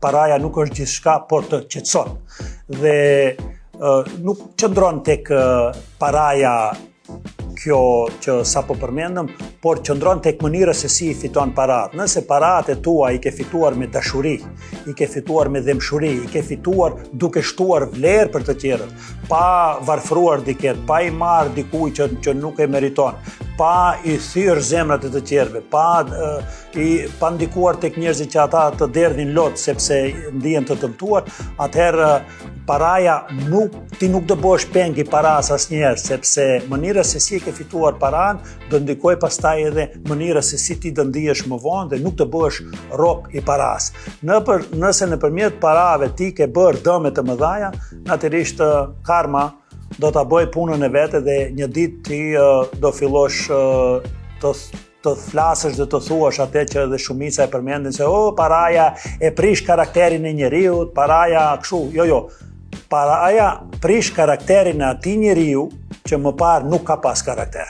paraja nuk është gjithçka, por të qetëson. Dhe nuk qëndron tek paraja kjo që sapo përmendëm, por qëndron tek mënyra se si i fiton parat. Nëse parat e tua i ke fituar me dashuri, i ke fituar me dëmshuri, i ke fituar duke shtuar vlerë për të tjerët, pa varfruar diket, pa i marrë dikuj që nuk e meriton, pa i thyrë zemrat e të tjerëve, pa ndikuar tek njerëzit që ata të derdhin lot sepse ndihen të dëmtuar, atëherë paraja ti nuk do bësh peng i paras asnjëherë, sepse mënyra se si e ke fituar paran do ndikoj pastaj edhe mënyra se si ti do ndihesh më vonë dhe nuk të bësh rob i paras. Nëse nëpërmjet parave ti ke bërë dëme të mëdha, natyrisht karma do ta bëj punën e vete dhe një ditë ti do fillosh të flasësh dhe të thuash atë që edhe shumica e përmendin se paraja e prish karakterin e njeriut, paraja kështu, jo. Paraja prish karakterin e atij njeriu që më parë nuk ka pas karakter.